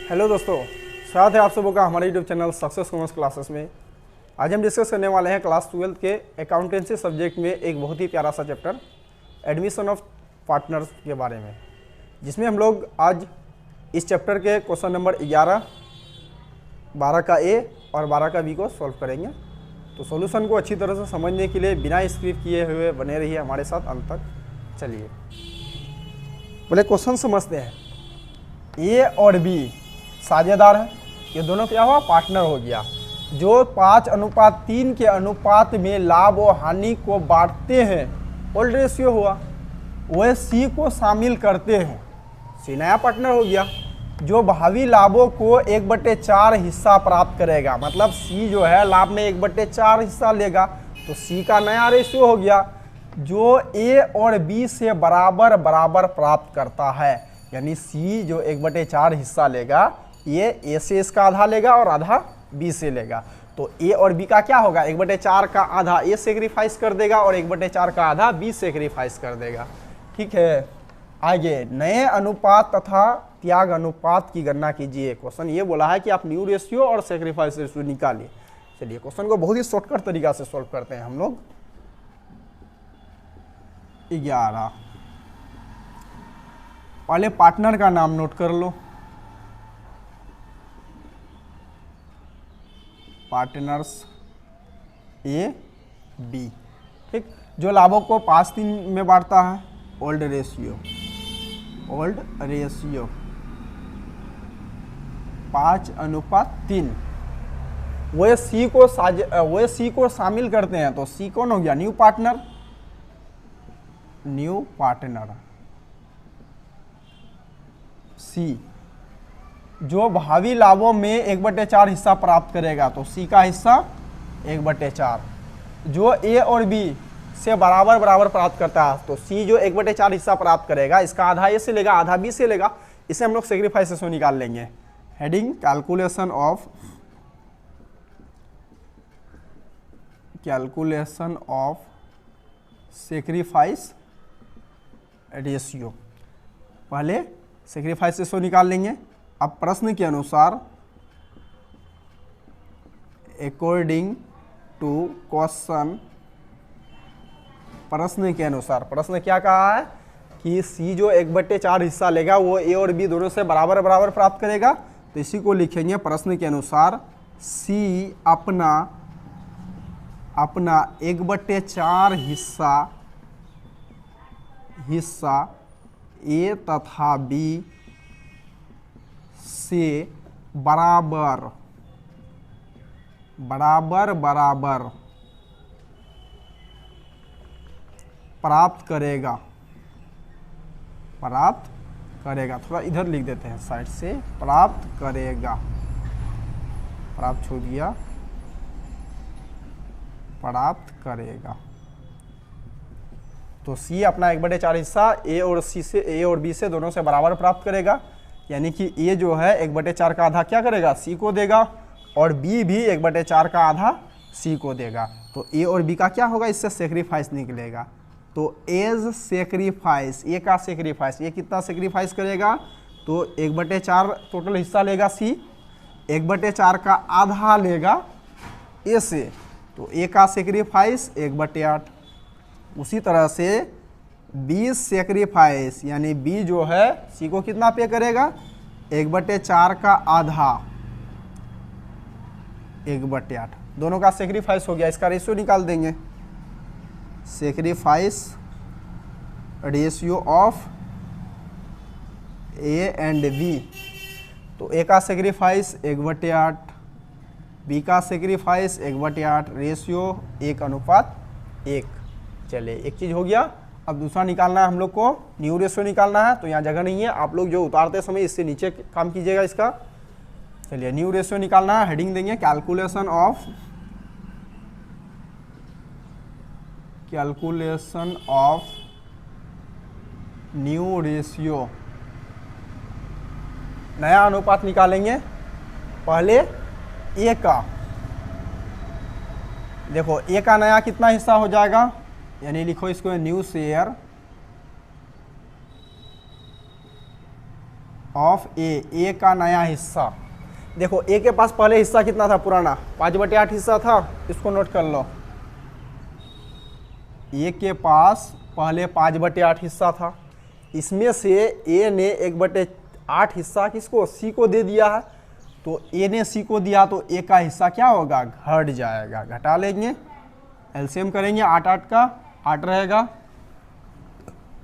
Hello दोस्तों, स्वागत है आप सबों का हमारे YouTube channel success commerce classes में। आज हम डिस्कस करने वाले हैं क्लास 12 के अकाउंटेंसी सब्जेक्ट में एक बहुत ही प्यारा सा चैप्टर एडमिशन ऑफ पार्टनर्स के बारे में, जिसमें हम लोग आज इस चैप्टर के क्वेश्चन नंबर 11, 12 का ए और 12 का बी को सॉल्व करेंगे। तो सॉल्यूशन को अच्छी तरह से समझने के लिए बिना स्किप किए हुए बने रहिए हमारे साथ अंत तक। चलिए पहले क्वेश्चन समझते हैं। ए और बी साझेदार है, ये दोनों क्या हुआ, पार्टनर हो गया, जो 5:3 के अनुपात में लाभ और हानि को बांटते हैं, ओल्ड रेशियो हुआ। वह सी को शामिल करते हैं, सी नया पार्टनर हो गया, जो भावी लाभों को 1/4 हिस्सा प्राप्त करेगा। मतलब सी जो है लाभ में 1/4 हिस्सा लेगा, तो सी का नया रेशियो हो गया, जो ए और बी से बराबर बराबर प्राप्त करता है। यानी सी जो 1/4 हिस्सा लेगा, ये ए से इसका आधा लेगा और आधा बी से लेगा। तो ए और बी का क्या होगा, 1/4 का आधा ए सेक्रीफाइस कर देगा और 1/4 का आधा बी सेक्रीफाइस कर देगा। ठीक है, आगे नए अनुपात तथा त्याग अनुपात की गणना कीजिए। क्वेश्चन ये बोला है कि आप न्यू रेशियो और सेक्रीफाइस रेशियो निकालिए। चलिए क्वेश्चन को बहुत ही शॉर्टकट तरीका से सॉल्व करते हैं हम लोग। 11, पहले पार्टनर का नाम नोट कर लो, पार्टनर्स ए बी। ठीक, जो लाभों को 5:3 में बांटता है, ओल्ड रेशियो 5:3। वह सी को शामिल करते हैं, तो सी कौन हो गया, न्यू पार्टनर। सी जो भावी लाभों में 1/4 हिस्सा प्राप्त करेगा, तो सी का हिस्सा 1/4। जो ए और बी से बराबर बराबर प्राप्त करता है, तो सी जो 1/4 हिस्सा प्राप्त करेगा, इसका आधा ए से लेगा आधा बी से लेगा। इसे हम लोग सेक्रीफाइस रेशियो निकाल लेंगे। Heading calculation of sacrifice ratio. पहले सेक्रीफाइस रेशियो निकाल लेंगे। अब प्रश्न के अनुसार अकॉर्डिंग टू क्वेश्चन, प्रश्न के अनुसार, प्रश्न क्या कहा है कि सी जो 1/4 हिस्सा लेगा वो ए और बी दोनों से बराबर बराबर प्राप्त करेगा। तो इसी को लिखेंगे प्रश्न के अनुसार सी अपना 1/4 हिस्सा ए तथा बी से बराबर प्राप्त करेगा। थोड़ा इधर लिख देते हैं साइड से, प्राप्त करेगा, प्राप्त छोड़ दिया, प्राप्त करेगा। तो सी अपना 1/4 हिस्सा ए और बी से दोनों से बराबर प्राप्त करेगा। यानी कि ए जो है 1/4 का आधा क्या करेगा, सी को देगा, और बी भी 1/4 का आधा सी को देगा। तो ए और बी का क्या होगा, इससे सेक्रीफाइस निकलेगा। तो एज सेक्रीफाइस, ए का सेक्रीफाइस, ये कितना सेक्रीफाइस करेगा, तो 1/4 टोटल हिस्सा लेगा सी, 1/4 का आधा लेगा ए से, तो ए का सेक्रीफाइस 1/8। उसी तरह से बी सेक्रीफाइस, यानी बी जो है सी को कितना पे करेगा, 1/4 का आधा 1/8। दोनों का सेक्रीफाइस हो गया, इसका रेशियो निकाल देंगे। Sacrifice ratio of A and B, तो ए का सेक्रीफाइस 1/8, बी का सेक्रीफाइस 1/8, रेशियो 1:1। चलिए एक चीज़ हो गया। अब दूसरा निकालना है हम लोग को, न्यू रेशियो निकालना है। तो यहाँ जगह नहीं है, आप लोग जो उतारते समय इससे नीचे काम कीजिएगा इसका। चलिए न्यू रेशियो निकालना है, हेडिंग देंगे कैलकुलेशन ऑफ न्यू रेशियो। नया अनुपात निकालेंगे। पहले ए का, देखो ए का नया कितना हिस्सा हो जाएगा, यानी लिखो इसको न्यू शेयर ऑफ ए का नया हिस्सा। देखो ए के पास पहले हिस्सा कितना था पुराना, 5/8 हिस्सा था, इसको नोट कर लो। ए के पास पहले 5/8 हिस्सा था, इसमें से ए ने 1/8 हिस्सा किसको, सी को दे दिया है। तो ए ने सी को दिया तो ए का हिस्सा क्या होगा, घट जाएगा, घटा लेंगे, एलसीएम करेंगे, 8 का 8 रहेगा।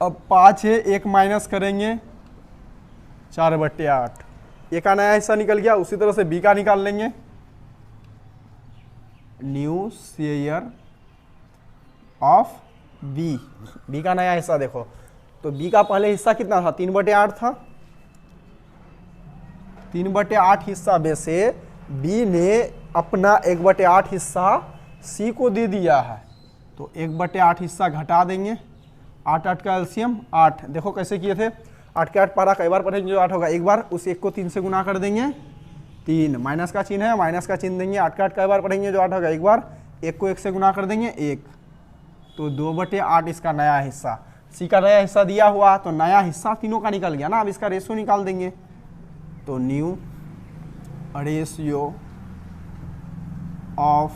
अब 5 है, 1 माइनस करेंगे, 4/8। ए का नया हिस्सा निकल गया। उसी तरह से बी का निकाल लेंगे, new share of B, B का नया हिस्सा देखो। तो बी का पहले हिस्सा कितना था, 3/8 था। 3/8 हिस्सा में से बी ने अपना 1/8 हिस्सा सी को दे दिया है। तो 1/8 हिस्सा घटा देंगे, 8 का एलसीएम 8। देखो कैसे किए थे, 8 के 8 पारा कई बार पढ़ेंगे जो 8 होगा, एक बार उस 1 को 3 से गुना कर देंगे, 3 माइनस का चिन्ह है, माइनस का चिन्ह देंगे। 8 के 8 कई बार पढ़ेंगे जो 8 होगा, एक बार 1 को 1 से गुना कर देंगे, 1। तो 2/8 इसका नया हिस्सा, सी का नया हिस्सा दिया हुआ, तो नया हिस्सा तीनों का निकल गया ना। अब इसका रेशियो निकाल देंगे, तो new ratio of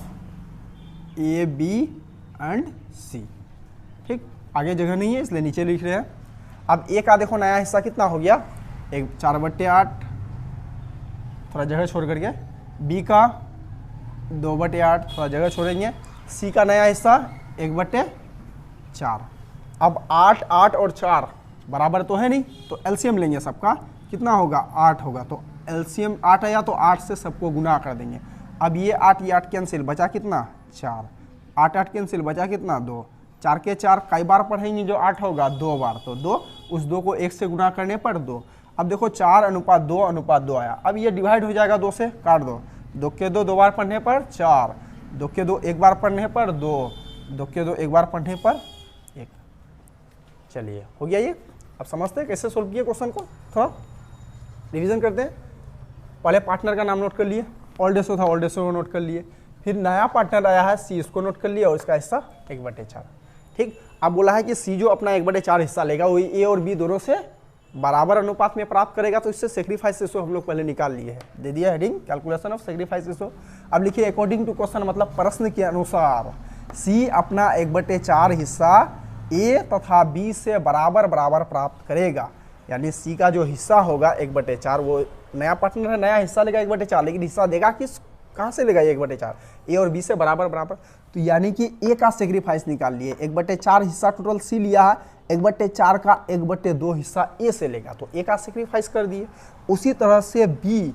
A B and C. ठीक, आगे जगह नहीं है इसलिए नीचे लिख रहे हैं। अब ए का देखो नया हिस्सा कितना हो गया, 4/8, थोड़ा जगह छोड़ करके। बी का 2/8, थोड़ा जगह छोड़ेंगे। सी का नया हिस्सा 1/4। अब 8, 8 और 4 बराबर तो है नहीं, तो एलसीएम लेंगे सबका, कितना होगा, 8 होगा। तो एलसीएम 8 आया तो 8 से सबको गुना कर देंगे। अब ये 8 कैंसिल, बचा कितना, 4। 8 कैंसिल, बचा कितना, 2। 4 के 4 कई बार पढ़ेंगे जो 8 होगा, 2 बार, तो 2, उस 2 को 1 से गुना करने पर 2। अब देखो 4:2:2 आया। अब ये डिवाइड हो जाएगा, 2 से काट दो, 2 के 2 बार पढ़ने पर 4, 2 के 2 एक बार पढ़ने पर 2, 2 के 2 एक बार पढ़ने पर 1। चलिए हो गया ये। अब समझते हैं कैसे सोल्व किए क्वेश्चन को, थोड़ा रिवीजन करते हैं। पहले पार्टनर का नाम नोट कर लिए, ओल्डेस्ट था, ओल्डेस्ट को नोट कर लिए। फिर नया पार्टनर आया है सी, इसको नोट कर लिया और इसका हिस्सा 1/4। ठीक, अब बोला है कि सी जो अपना 1/4 हिस्सा लेगा वही ए और बी दोनों से बराबर अनुपात में प्राप्त करेगा। तो इससे सेक्रीफाइस रेशो हम लोग पहले निकाल लिए हैं, दे दिया heading calculation of sacrifice ratio. अब लिखिए अकॉर्डिंग टू क्वेश्चन, मतलब प्रश्न के अनुसार सी अपना 1/4 हिस्सा ए तथा बी से बराबर बराबर प्राप्त करेगा। यानी सी का जो हिस्सा होगा 1/4, वो नया पार्टनर है, नया हिस्सा लेगा 1/4, लेकिन हिस्सा देगा किस, कहाँ से लेगा 1/4, ए और बी से बराबर बराबर। तो यानी कि ए का सेक्रीफाइस निकाल लिए, 1/4 हिस्सा टोटल सी लिया है, 1/4 का 1/2 हिस्सा ए से लेगा, तो ए का सेक्रीफाइस कर दिए। उसी तरह से बी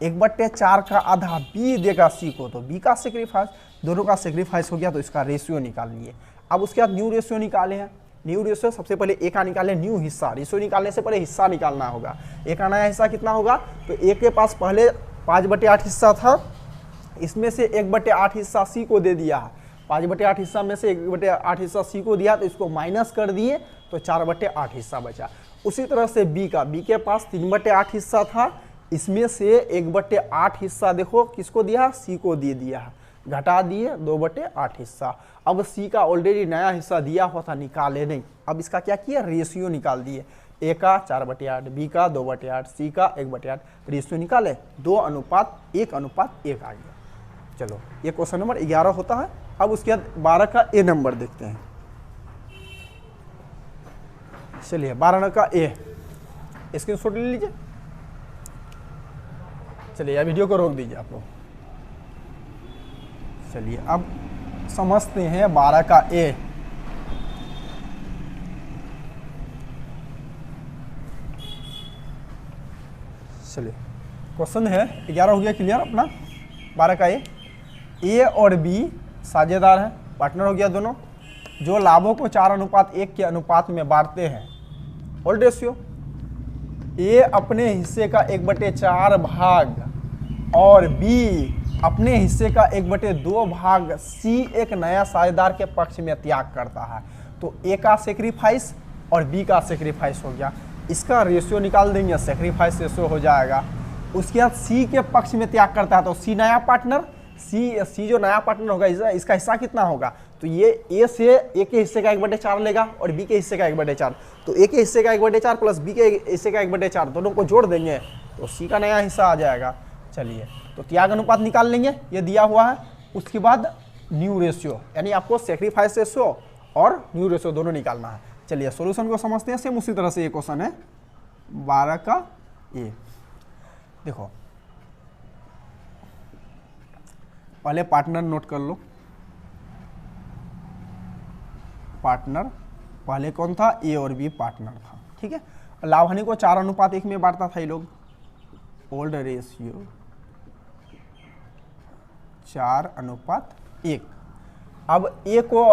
1/4 का आधा बी देगा सी को, तो बी का सेक्रीफाइस, दोनों का सेक्रीफाइस हो गया, तो इसका रेशियो निकाल लिए। अब उसके बाद न्यू रेशियो निकाले हैं। न्यू रेशियो सबसे पहले ए का निकाले, न्यू हिस्सा, रेशियो निकालने से पहले हिस्सा निकालना होगा। ए का नया हिस्सा कितना होगा, तो ए के पास पहले 5/8 हिस्सा था, इसमें से 1/8 हिस्सा सी को दे दिया है। 5/8 हिस्सा में से 1/8 हिस्सा सी को दिया, तो इसको माइनस कर दिए, तो 4/8 हिस्सा बचा। उसी तरह से बी का, बी के पास 3/8 हिस्सा था, इसमें से 1/8 हिस्सा देखो किसको दिया, सी को दे दिया है, घटा दिए 2/8 हिस्सा। अब सी का ऑलरेडी नया हिस्सा दिया हुआ था, निकाले नहीं, अब इसका क्या किया, रेशियो निकाल दिए। ए का 4/8, बी का 2/8, सी का 1/8, रेशियो निकाले, 2:1:1 आ गया। चलो ये क्वेश्चन नंबर 11 होता है। अब उसके बाद 12 का ए नंबर देखते हैं। चलिए 12 का ए, स्क्रीनशॉट ले लीजिए। चलिए वीडियो को रोक दीजिए आप लोग। चलिए अब समझते हैं 12 का ए। चलिए क्वेश्चन है 11 हो गया क्लियर अपना। 12 का ए और बी साझेदार हैं, पार्टनर हो गया दोनों, जो लाभों को 4:1 के अनुपात में बांटते हैं। होल्ड रेशियो, ए अपने हिस्से का 1/4 भाग और बी अपने हिस्से का 1/2 भाग सी एक नया साझेदार के पक्ष में त्याग करता है। तो ए का सेक्रीफाइस और बी का सेक्रीफाइस हो गया, इसका रेशियो निकाल देंगे, सेक्रीफाइस रेशियो हो जाएगा। उसके बाद सी के पक्ष में त्याग करता है, तो सी नया पार्टनर, सी जो नया पार्टनर होगा इसका हिस्सा कितना होगा, तो ये ए से ए के हिस्से का 1/4 लेगा और बी के हिस्से का 1/4, तो ए के हिस्से का 1/4 प्लस बी के हिस्से का 1/4 दोनों को जोड़ देंगे तो सी का नया हिस्सा आ जाएगा। चलिए तो त्याग अनुपात निकाल लेंगे, ये दिया हुआ है। उसके बाद न्यू रेशियो, यानी आपको सेक्रीफाइस रेशियो और न्यू रेशियो दोनों निकालना है। चलिए सॉल्यूशन को समझते हैं। सेम उसी तरह से ये क्वेश्चन है 12 का ए। देखो पहले पार्टनर नोट कर लो। पार्टनर पहले कौन था, ए और बी पार्टनर था, ठीक है। लाभ हानि को 4:1 में बांटता था ये लोग, ओल्ड रेशियो 4:1। अब ए को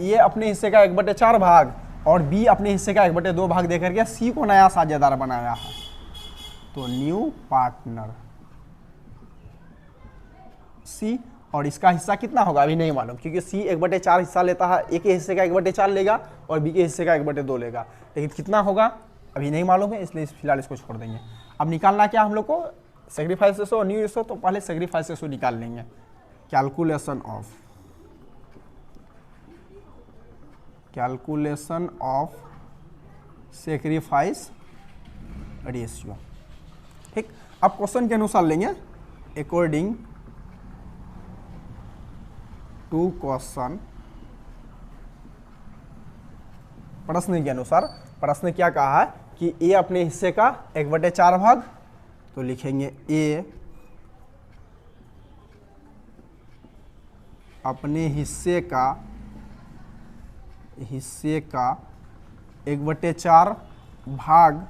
ये अपने हिस्से का 1/4 भाग और बी अपने हिस्से का 1/2 भाग देकर के सी को नया साझेदार बनाया है, तो न्यू पार्टनर सी। और इसका हिस्सा कितना होगा अभी नहीं मालूम, क्योंकि सी 1/4 हिस्सा लेता है, ए के हिस्से का 1/4 लेगा और बी के हिस्से का 1/2 लेगा, लेकिन कितना होगा अभी नहीं मालूम है, इसलिए फिलहाल इसको छोड़ देंगे। अब निकालना क्या हम लोग को, सेक्रीफाइस रेशियो और न्यू रेशियो। तो पहले सेक्रीफाइस रेशियो निकाल लेंगे। कैलकुलेशन ऑफ सेक्रीफाइस रेशियो, ठीक। अब क्वेश्चन के अनुसार लेंगे, अकॉर्डिंग टू क्वेश्चन, प्रश्न के अनुसार। प्रश्न क्या कहा है कि ए अपने हिस्से का 1/4 भाग, तो लिखेंगे ए अपने हिस्से का 1/4 भाग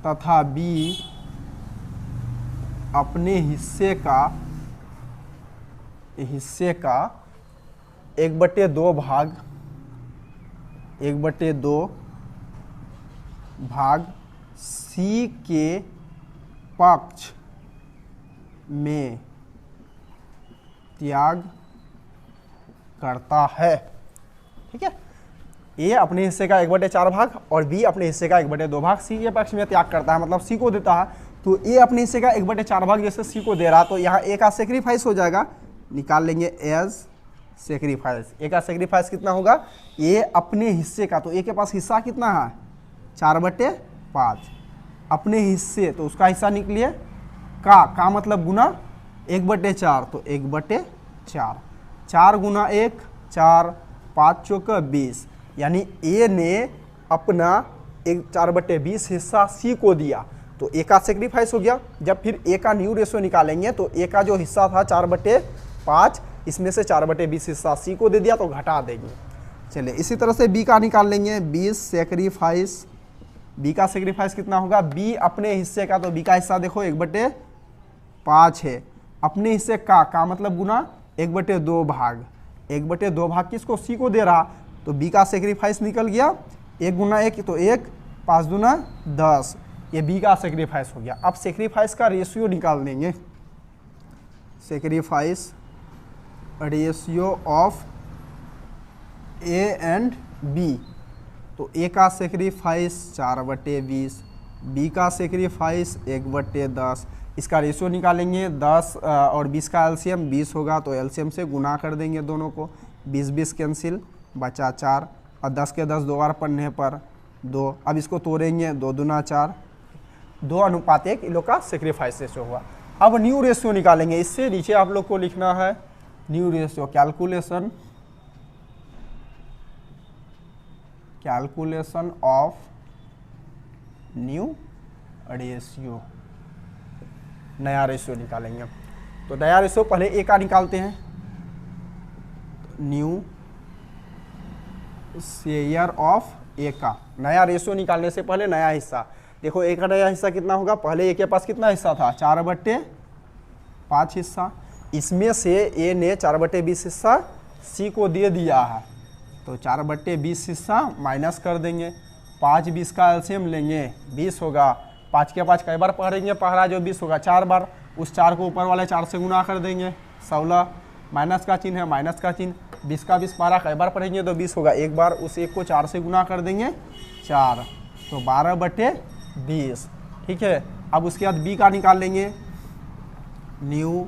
तथा बी अपने हिस्से का 1/2 भाग 1/2 भाग सी के पक्ष में त्याग करता है, ठीक है। ए अपने हिस्से का 1/4 भाग और बी अपने हिस्से का 1/2 भाग सी के पक्ष में त्याग करता है, मतलब सी को देता है। तो ए अपने हिस्से का 1/4 भाग जैसे सी को दे रहा, तो यहाँ ए का सेक्रीफाइस हो जाएगा, निकाल लेंगे एज सेक्रीफाइस। ए का सेक्रीफाइस कितना होगा, ए अपने हिस्से का, तो ए के पास हिस्सा कितना है 4/5, अपने हिस्से, तो उसका हिस्सा निकलिए का मतलब गुना 1/4, तो 1/4, 4 गुना 1 4, 5 चौक 20, यानी ए ने अपना 4/20 हिस्सा सी को दिया, तो ए का सेक्रीफाइस हो गया। जब फिर ए का न्यू रेशियो निकालेंगे तो ए का जो हिस्सा था 4/5, इसमें से 4/20 हिस्सा सी को दे दिया, तो घटा देंगे। चलिए इसी तरह से बी का निकाल लेंगे, बी सेक्रीफाइस। बी का सेक्रीफाइस कितना होगा, बी अपने हिस्से का, तो बी का हिस्सा देखो 1/5 है, अपने हिस्से का मतलब गुना 1/2 भाग, 1/2 भाग किसको, सी को दे रहा, तो बी का सेक्रीफाइस निकल गया 1 गुना 1, तो 1, 5 दूना 10, ये बी का सेक्रीफाइस हो गया। अब सेक्रीफाइस का रेशियो निकाल देंगे, sacrifice ratio of A and B. तो ए का सेक्रीफाइस 4/20, बी का सेक्रीफाइस 1/10, इसका रेशियो निकालेंगे 10 और 20 का एलसीएम 20 होगा, तो एलसीएम से गुना कर देंगे दोनों को, 20 कैंसिल, बचा 4, और 10 के 10 2 बार पढ़ने पर 2। अब इसको तोड़ेंगे, 2 दूना 4, 2:1 इन लोग का सेक्रीफाइस रेशियो हुआ। अब न्यू रेशियो निकालेंगे, इससे नीचे आप लोग को लिखना है new ratio, calculation of new ratio, नया रेशियो निकालेंगे। तो नया रेशियो पहले ए का निकालते हैं, न्यू शेयर ऑफ ए का। नया रेशियो निकालने से पहले नया हिस्सा देखो, ए का नया हिस्सा कितना होगा, पहले ए के पास कितना हिस्सा था 4/5 हिस्सा, इसमें से ए ने 4/20 हिस्सा सी को दे दिया है, तो 4/20 हिस्सा माइनस कर देंगे, 5 20 का एलसीएम लेंगे 20 होगा, 5 के 5 कई बार पढ़ेंगे, पहला जो 20 होगा 4 बार, उस 4 को ऊपर वाले 4 से गुना कर देंगे 16, माइनस का चिन्ह है माइनस का चिन्ह, 20 का 20 12 कई बार पढ़ेंगे तो 20 होगा, एक बार उस एक को 4 से गुना कर देंगे 4, तो 12/20, ठीक है। अब उसके बाद बी का निकाल लेंगे, new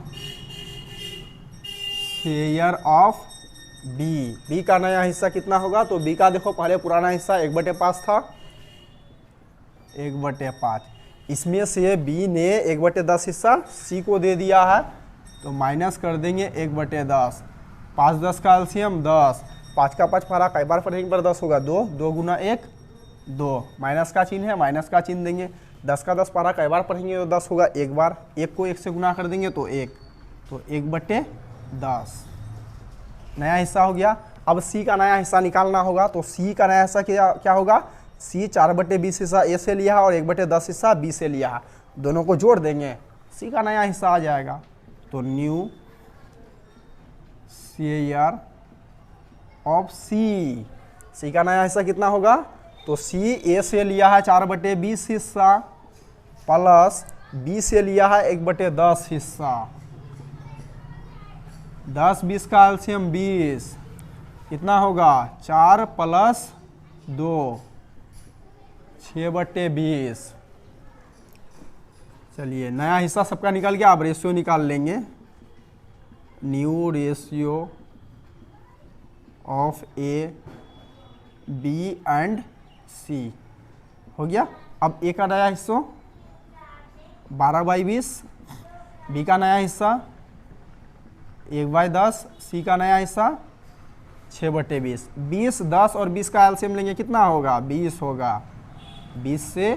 share of B. B का नया हिस्सा कितना होगा? तो बी का देखो पहले पुराना हिस्सा 1/5 था, 1/5। इसमें से बी ने 1/10 हिस्सा सी को दे दिया है, तो माइनस कर देंगे 1/10। 5 10 का एलसीएम 10, 5 का 5 फारा कई बार पढ़ेंगे पर 10 होगा 2, 2 गुना 1 2, माइनस का चिन्ह है माइनस का चिन्ह देंगे। 10 का 10 पारा कई बार पढ़ेंगे तो 10 होगा एक बार, 1 को 1 से गुना कर देंगे तो 1, तो 1/10 नया हिस्सा हो गया। अब सी का नया हिस्सा निकालना होगा, तो सी का नया हिस्सा क्या होगा? सी 4/20 हिस्सा ए से लिया है और 1/10 हिस्सा बी से लिया है, दोनों को जोड़ देंगे, सी का नया हिस्सा आ जाएगा। तो न्यू शेयर ऑफ सी, सी का नया हिस्सा कितना होगा? तो सी ए से लिया है 4/20 हिस्सा प्लस बी से लिया है 1/10 हिस्सा, 10 20 का एलसीएम 20, कितना होगा? 4 + 2 6/20। चलिए नया हिस्सा सबका निकल गया, अब रेशियो निकाल लेंगे। New ratio of A B and C हो गया। अब ए का नया हिस्सा 12/20, बी का नया हिस्सा 1/10, सी का नया हिस्सा 6/20। 20 10 और 20 का एलसीएम लेंगे, कितना होगा? 20 होगा। 20 से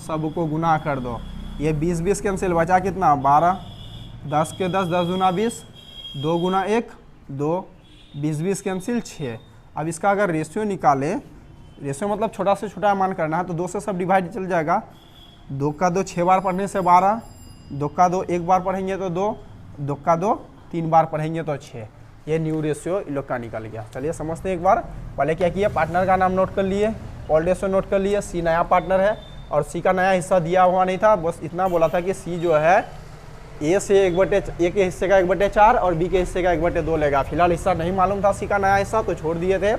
सबको गुना कर दो, ये 20 20 कैंसिल, बचा कितना? 12, 10 के 10 10 गुना 20, 2 गुना 1 2, 20 20 कैंसिल 6। अब इसका अगर रेशियो निकालें, रेशियो मतलब छोटा से छोटा मान करना है, तो 2 से सब डिवाइड चल जाएगा। 2 का 2 6 बार पढ़ने से 12, 2 का 2 1 बार पढ़ेंगे तो 2, 2 का 2 3 बार पढ़ेंगे तो 6। ये न्यू रेशियो इन लोग का निकल गया। चलिए समझते हैं एक बार। पहले क्या किया? पार्टनर का नाम नोट कर लिए, ओल्ड रेशियो नोट कर लिए, सी नया पार्टनर है और सी का नया हिस्सा दिया हुआ नहीं था, बस इतना बोला था कि सी जो है ए से ए के हिस्से का 1/4 और बी के हिस्से का 1/2 लेगा। फिलहाल हिस्सा नहीं मालूम था सी का नया हिस्सा, तो छोड़ दिए थे।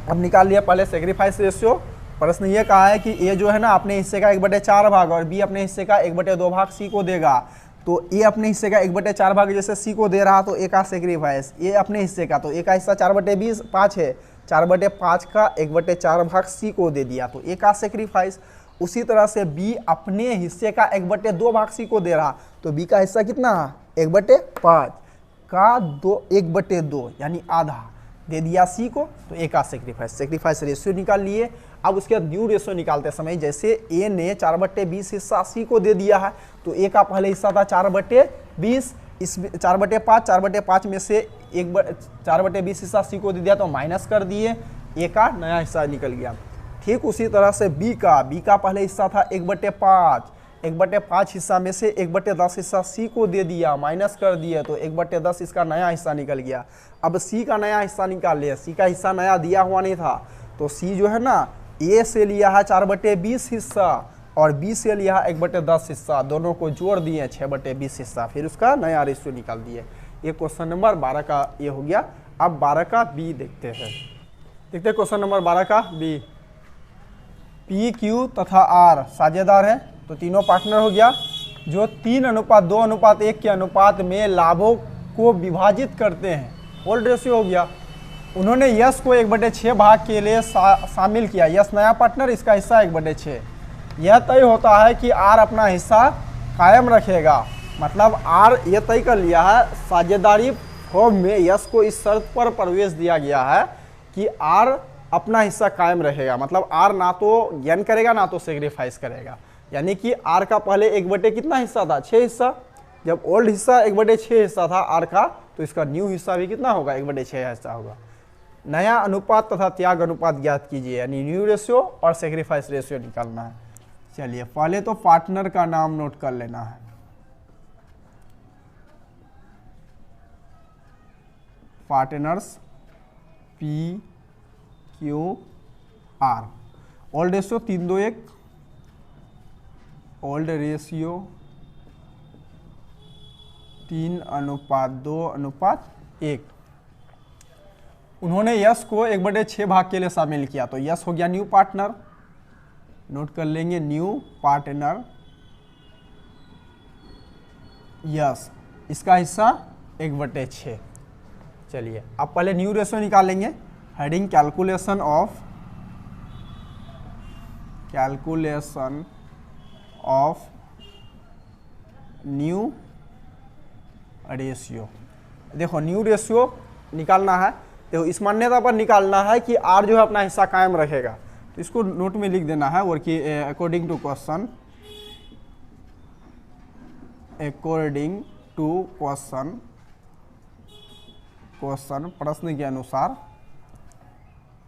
अब निकाल लिया पहले सेक्रीफाइस रेशियो। प्रश्न ये कहा है कि ए जो है ना अपने हिस्से का 1/4 भाग और बी अपने हिस्से का 1/2 भाग सी को देगा। तो ए अपने हिस्से का 1/4 भाग जैसे सी को दे रहा, तो ए का सेक्रीफाइस, ए अपने हिस्से का, तो ए का हिस्सा 4/5 है, 4/5 का 1/4 भाग सी को दे दिया, तो ए का सेक्रीफाइस। उसी तरह से बी अपने हिस्से का 1/2 भाग सी को दे रहा, तो बी का हिस्सा कितना? 1/5 का 1/2 यानी आधा दे दिया सी को, तो ए का सेक्रीफाइस रेशियो निकाल लिए। अब उसके बाद न्यू रेशियो निकालते समय जैसे ए ने 4/20 हिस्सा सी को दे दिया है, तो ए का पहले हिस्सा था 4/20, इस 4/5 में से 4/20 हिस्सा सी को दे दिया, तो माइनस कर दिए, ए का नया हिस्सा निकल गया। ठीक उसी तरह से बी का पहले हिस्सा था 1/5 हिस्सा में से 1/10 हिस्सा सी को दे दिया, माइनस कर दिए, तो 1/10 इसका नया हिस्सा निकल गया। अब सी का नया हिस्सा निकाल लिया, सी का हिस्सा नया दिया हुआ नहीं था, तो सी जो है ना ए से लिया है 4/20 हिस्सा और बी से लिया है 1/10 हिस्सा, दोनों को जोड़ दिए 6/20 हिस्सा, फिर उसका नया रेशियो निकाल दिए। ये क्वेश्चन नंबर 12 का ये हो गया। अब 12 का बी देखते हैं। देखते हैं क्वेश्चन नंबर 12 का बी। पी क्यू तथा आर साझेदार है, तो तीनों पार्टनर हो गया, जो 3:2:1 के अनुपात में लाभों को विभाजित करते हैं, ओल्ड रेशियो हो गया। उन्होंने यश को 1/6 भाग के लिए शामिल किया, यश नया पार्टनर, इसका हिस्सा 1/6। यह तय होता है कि आर अपना हिस्सा कायम रखेगा, मतलब आर ये तय कर लिया है, साझेदारी फॉर्म में यश को इस शर्त पर प्रवेश दिया गया है कि आर अपना हिस्सा कायम रहेगा, मतलब आर ना तो गेन करेगा ना तो सेक्रीफाइस करेगा। यानी कि आर का पहले 1/6 कितना हिस्सा था? 6 हिस्सा। जब ओल्ड हिस्सा 1/6 हिस्सा था आर का, तो इसका न्यू हिस्सा भी कितना होगा? 1/6 हिस्सा होगा। नया अनुपात तथा त्याग अनुपात ज्ञात कीजिए, यानी न्यू रेशियो और सेक्रीफाइस रेशियो निकालना है। चलिए पहले तो पार्टनर का नाम नोट कर लेना है। Partners P Q R, old ratio 3:2:1, old ratio 3:2:1। उन्होंने यश को 1/6 भाग के लिए शामिल किया, तो यश हो गया न्यू पार्टनर, नोट कर लेंगे न्यू पार्टनर यश, इसका हिस्सा 1/6। चलिए अब पहले न्यू रेशियो निकालेंगे। Heading calculation of new ratio. देखो न्यू रेशियो निकालना है, देखो इस मान्यता पर निकालना है कि आर जो है अपना हिस्सा कायम रखेगा, तो इसको नोट में लिख देना है। और कि अकॉर्डिंग टू क्वेश्चन प्रश्न के अनुसार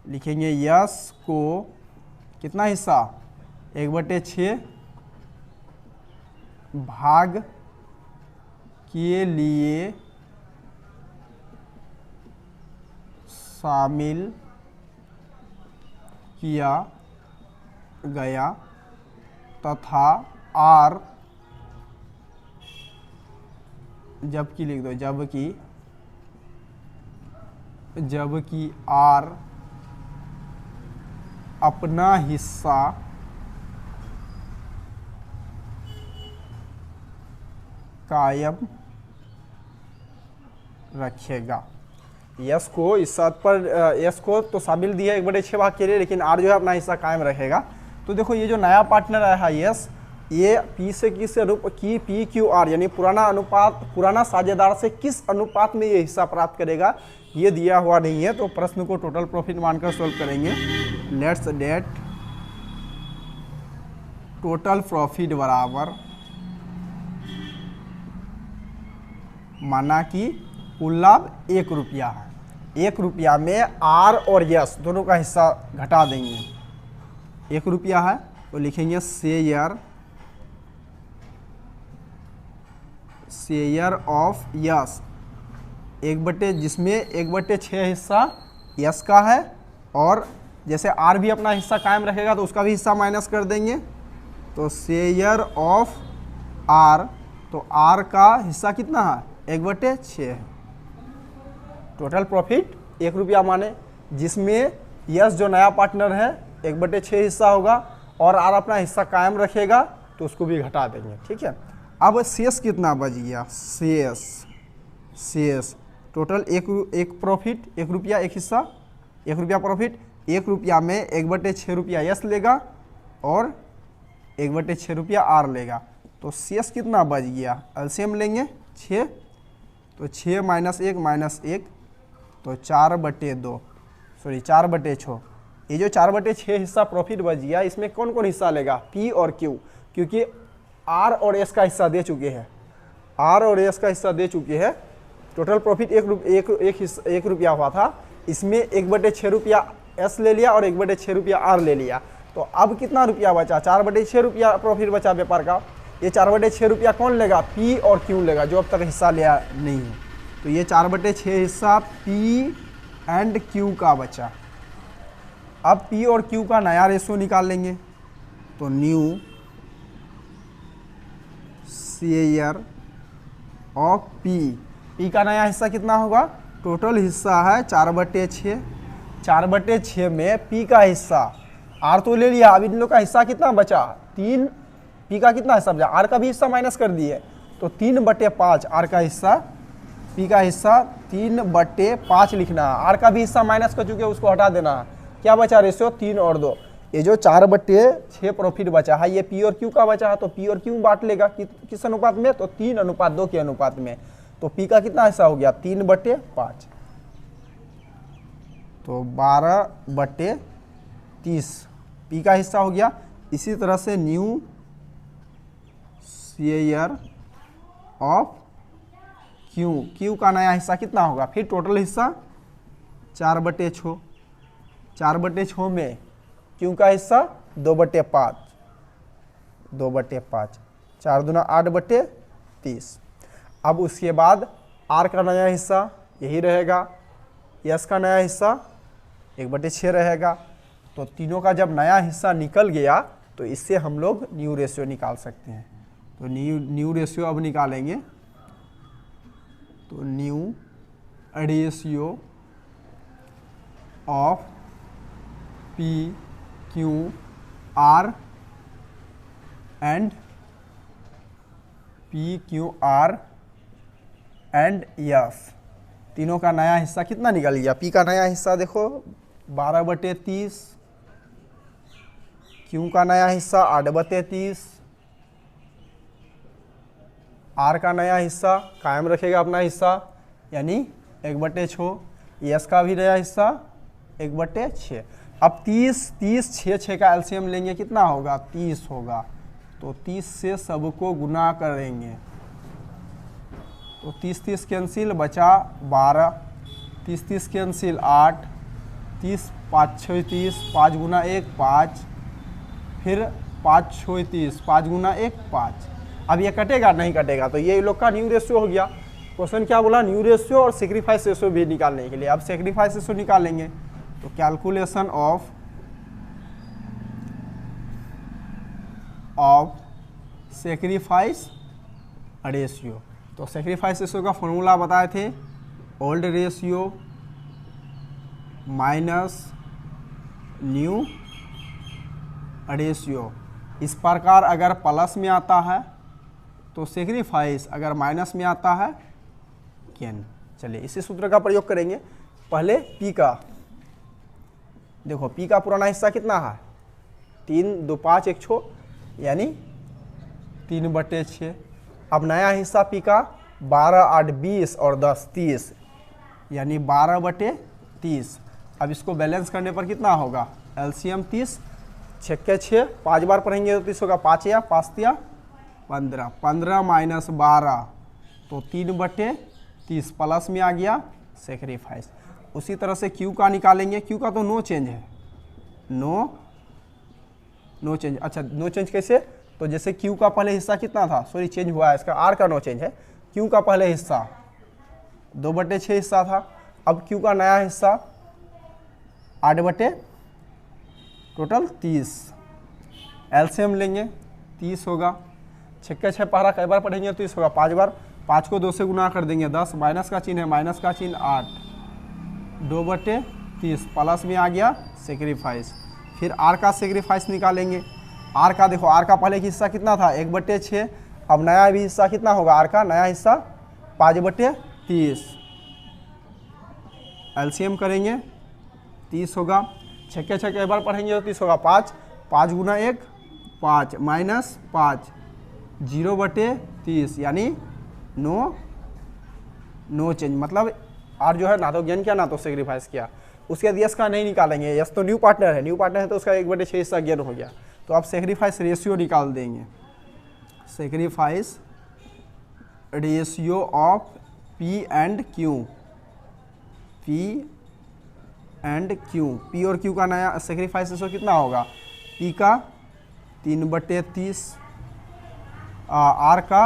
लिखेंगे यस को कितना हिस्सा 1/6 भाग के लिए शामिल किया गया तथा आर जबकि लिख दो जबकि आर अपना हिस्सा कायम रखेगा। यस को इस शर्त पर यस को तो शामिल दिया 1/6 भाग के लिए, लेकिन आर जो है अपना हिस्सा कायम रखेगा। तो देखो ये जो नया पार्टनर आया है यस, ये पी से किस की पी क्यू आर यानी पुराना साझेदार से किस अनुपात में ये हिस्सा प्राप्त करेगा ये दिया हुआ नहीं है। तो प्रश्न को टोटल प्रॉफिट मानकर सॉल्व करेंगे। लेट्स डेट टोटल प्रॉफिट बराबर माना कि कुल लाभ 1 रुपया है। 1 रुपया में आर और यस दोनों का हिस्सा घटा देंगे। 1 रुपया है तो लिखेंगे शेयर ऑफ यस जिसमें 1/6 हिस्सा यस का है, और जैसे आर भी अपना हिस्सा कायम रखेगा तो उसका भी हिस्सा माइनस कर देंगे। तो शेयर ऑफ आर, तो आर का हिस्सा कितना है 1/6 है। टोटल प्रॉफिट 1 रुपया माने, जिसमें यस जो नया पार्टनर है 1/6 हिस्सा होगा और आर अपना हिस्सा कायम रखेगा तो उसको भी घटा देंगे। ठीक है, अब शेष कितना बच गया, शेष टोटल एक प्रॉफिट 1 रुपया, एक हिस्सा 1 रुपया प्रॉफिट। 1 रुपया में 1/6 रुपया यस लेगा और 1/6 रुपया आर लेगा, तो शेष कितना बच गया, एलसीएम लेंगे 6, तो 6 - 1 तो 4/2 सॉरी 4/6। ये जो 4/6 हिस्सा प्रॉफिट बच गया, इसमें कौन कौन हिस्सा लेगा, पी और क्यू, क्योंकि आर और एस का हिस्सा दे चुके हैं, आर और एस का हिस्सा दे चुके हैं। टोटल प्रॉफिट 1 रुपया हुआ था, इसमें 1/6 रुपया एस ले लिया और 1/6 रुपया आर ले लिया। तो अब कितना रुपया बचा, 4/6 रुपया प्रॉफिट बचा व्यापार का। ये 4/6 रुपया कौन लेगा, पी और क्यू लेगा, जो अब तक हिस्सा लिया नहीं है। तो ये 4/6 हिस्सा पी एंड क्यू का बचा। अब पी और क्यू का नया रेशियो निकाल लेंगे। तो न्यू शेयर ऑफ पी का नया हिस्सा कितना होगा, टोटल हिस्सा है 4/6, 4/6 में पी का हिस्सा, आर तो ले लिया, अब इन लोग का हिस्सा कितना बचा 3, पी का कितना हिस्सा बचा, आर का भी हिस्सा माइनस कर दिए, तो 3/5 आर का हिस्सा, पी का हिस्सा 3/5 लिखना है। आर का भी हिस्सा माइनस कर चुके उसको हटा देना है। क्या बचा रेशियो 3 और 2। ये जो 4/6 प्रॉफिट बचा है ये पी और क्यू का बचा है, तो पी और क्यू बांट लेगा किस अनुपात में, तो 3:2 के अनुपात में। तो पी का कितना हिस्सा हो गया 3/5, तो 12/30 पी का हिस्सा हो गया। इसी तरह से न्यू शेयर ऑफ क्यू का नया हिस्सा कितना होगा, फिर टोटल हिस्सा 4/6, 4/6 में क्यू का हिस्सा 2/5, 4 दूना 8/30। अब उसके बाद आर का नया हिस्सा यही रहेगा, यस का नया हिस्सा 1/6 रहेगा। तो तीनों का जब नया हिस्सा निकल गया तो इससे हम लोग न्यू रेशियो निकाल सकते हैं। तो न्यू रेशियो अब निकालेंगे। तो new ratio of P Q R and P Q R and F, तीनों का नया हिस्सा कितना निकल गया? पी का नया हिस्सा देखो 12/30, क्यू का नया हिस्सा 8/30, आर का नया हिस्सा कायम रखेगा अपना हिस्सा यानी 1/6, एस का भी नया हिस्सा 1/6। अब 30 6 का एलसीएम लेंगे, कितना होगा? 30 होगा। तो 30 से सबको गुना करेंगे तो 30 कैंसिल, बचा 12, 30 कैंसिल 8, 30 5 6 30, 5 गुना 1 5, फिर 5 6 30, 5 गुना 1 5। अब ये कटेगा? नहीं कटेगा। तो ये लोग का न्यू रेशियो हो गया। क्वेश्चन क्या बोला? न्यू रेशियो और सेक्रीफाइस रेशियो भी निकालने के लिए। अब सेक्रीफाइस रेशियो निकालेंगे तो कैलकुलेशन ऑफ सेक्रीफाइस रेशियो। तो सेक्रीफाइस रेशियो का फॉर्मूला बताए थे, old ratio minus new ratio. इस प्रकार अगर प्लस में आता है तो सेक्रीफाइस, अगर माइनस में आता है गेन। चलिए इसी सूत्र का प्रयोग करेंगे। पहले पी का देखो, पी का पुराना हिस्सा कितना है? 3 2 5 1 6 यानी 3/6। अब नया हिस्सा पी का 12 8 20 और 10 30 यानी 12/30। अब इसको बैलेंस करने पर कितना होगा? एलसीएम 30, 6 के 6, 5 बार पढ़ेंगे तो 30 होगा। 5 या 5 या 15, 15 माइनस 12 तो 3/30 प्लस में आ गया सेक्रीफाइस। उसी तरह से क्यू का निकालेंगे। क्यू का तो नो चेंज है, नो चेंज। अच्छा नो चेंज कैसे? तो जैसे क्यू का पहले हिस्सा कितना था, सॉरी चेंज हुआ है इसका, आर का नो चेंज है। क्यू का पहले हिस्सा 2/6 हिस्सा था, अब क्यू का नया हिस्सा 8 टोटल 30। एलसीएम लेंगे 30 होगा, 6 के 6 पहरा कई बार पढ़ेंगे तो 30 होगा। 5 बार, 5 को 2 से गुना कर देंगे 10, माइनस का चिन्ह है, माइनस का चिन्ह 8, 2/30 प्लस में आ गया सेक्रीफाइस। फिर आर का सेक्रीफाइस निकालेंगे। आर का देखो, आर का पहले हिस्सा कितना था? 1/6। अब नया भी हिस्सा कितना होगा? आर का नया हिस्सा 5/30। एलसीएम करेंगे 30 होगा, 6 के 6 कई बार पढ़ेंगे तो 30 होगा। 5 5 गुना 1 5 माइनस 5 0/30 यानी नो चेंज। मतलब आर जो है ना तो गेन किया ना तो सेक्रीफाइस किया। उसके बाद यस का नहीं निकालेंगे, यस तो न्यू पार्टनर है, न्यू पार्टनर है तो उसका 1/6 हिस्सा गेन हो गया। तो आप सेक्रीफाइस रेशियो निकाल देंगे। Sacrifice ratio of P and Q, P and Q. P और क्यू का नया सेक्रीफाइस रेशियो कितना होगा? पी का 3/30, आर का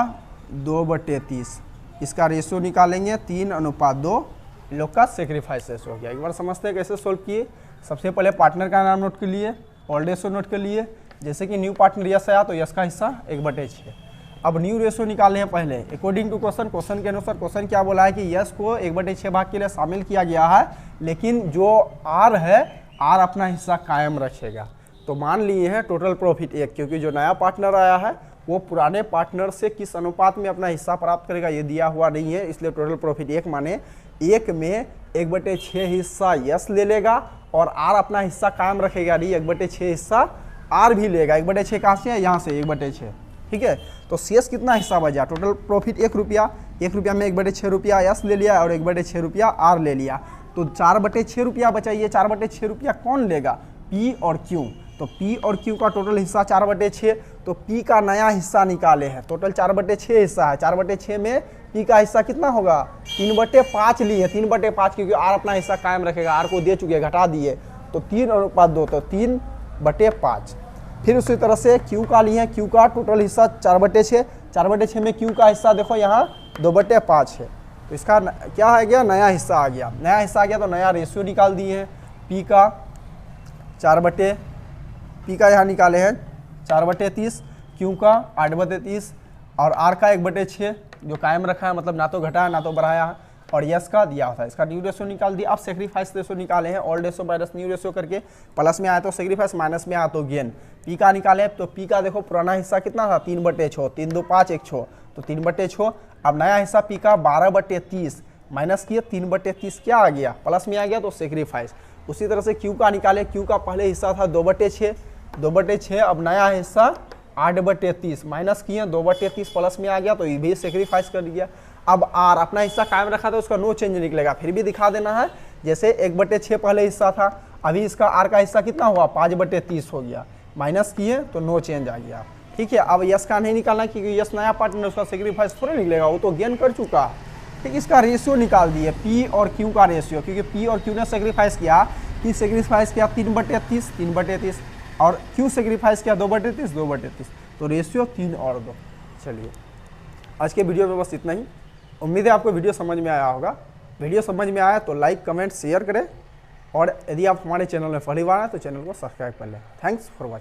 2/30। इसका रेशियो निकालेंगे 3:2। लोग का सेक्रीफाइस रेशियो हो गया। एक बार समझते हैं कैसे सोल्व किए। सबसे पहले पार्टनर का नाम नोट कर लिए, ओल्ड रेशियो नोट कर लिए। जैसे कि न्यू पार्टनर यस आया तो यस का हिस्सा 1/6। अब न्यू रेशियो निकाले हैं पहले अकॉर्डिंग टू क्वेश्चन के अनुसार। क्वेश्चन क्या बोला है कि यस को 1/6 भाग के लिए शामिल किया गया है, लेकिन जो आर है, आर अपना हिस्सा कायम रखेगा। तो मान लिए हैं टोटल प्रॉफिट 1, क्योंकि जो नया पार्टनर आया है वो पुराने पार्टनर से किस अनुपात में अपना हिस्सा प्राप्त करेगा ये दिया हुआ नहीं है, इसलिए टोटल प्रॉफिट 1 माने 1 में 1/6 हिस्सा यस ले लेगा और आर अपना हिस्सा कायम रखेगा। नहीं, 1/6 हिस्सा आर भी लेगा। 1/6 कहाँ से है? यहाँ से 1/6। ठीक है, तो शेष कितना हिस्सा बचा? टोटल प्रॉफिट 1 रुपया, 1 रुपया में 1/6 रुपया यस ले लिया और 1/6 रुपया आर ले लिया, तो 4/6 रुपया बचा। ये 4/6 रुपया कौन लेगा? पी और क्यू। तो पी और क्यू का टोटल हिस्सा 4/6, तो पी का नया हिस्सा निकाले हैं। टोटल 4/6 हिस्सा है, 4/6 में पी का हिस्सा कितना होगा? 3/5 लिए, 3/5, क्योंकि आर अपना हिस्सा कायम रखेगा। आर को दे चुके, घटा दिए, तो 3:2, तो 3/5। फिर उसी तरह से क्यू का लिए, क्यू का टोटल हिस्सा 4/6, 4/6 में क्यू का हिस्सा देखो यहाँ 2/5 है, तो इसका क्या आ गया? नया हिस्सा आ गया। नया हिस्सा आ गया तो नया रेशियो निकाल दिए हैं। पी का 4/, पी का यहाँ निकाले हैं 4/30, क्यू का 8/30 और आर का 1/6 जो कायम रखा है, मतलब ना तो घटा है ना तो बढ़ाया है। और यस का दिया था, इसका न्यू रेशियो निकाल दिया। अब सेक्रीफाइस रेशियो निकाले हैं, old ratio minus new ratio करके, प्लस में आया तो सेक्रीफाइस, माइनस में आया तो गेन। पी का निकाले तो पी का देखो पुराना हिस्सा कितना था 3/6, 3 2 5 1 6, तो 3/6। अब नया हिस्सा पी का 12/30 माइनस किया 3/30 क्या आ गया, प्लस में आ गया तो सेक्रीफाइस। उसी तरह से क्यू का निकाले, क्यू का पहले हिस्सा था 2/6, 2/6। अब नया हिस्सा 8/30 माइनस किए 2/30 प्लस में आ गया तो ये भी सेक्रीफाइस कर दिया। अब आर अपना हिस्सा कायम रखा था, उसका नो चेंज निकलेगा, फिर भी दिखा देना है जैसे 1/6 पहले हिस्सा था, अभी इसका आर का हिस्सा कितना हुआ 5/30 हो गया, माइनस किए तो नो चेंज आ गया। ठीक है, अब यस का नहीं निकालना क्योंकि यस नया पार्टनर, उसका सेक्रीफाइस थोड़ा निकलेगा, वो तो गेन कर चुका। ठीक, इसका रेशियो निकाल दिए, पी और क्यू का रेशियो, क्योंकि पी और क्यू ने सेक्रीफाइस किया, पी सेक्रीफाइस किया 3/30, 3/30 और क्यू सेक्रीफाइस किया 2/30, 2/30, तो रेशियो 3 और 2। चलिए आज के वीडियो में बस इतना ही। उम्मीद है आपको वीडियो समझ में आया होगा। वीडियो समझ में आया तो लाइक कमेंट शेयर करें, और यदि आप हमारे चैनल में पहली बार आए तो चैनल को सब्सक्राइब कर लें। Thanks for watching.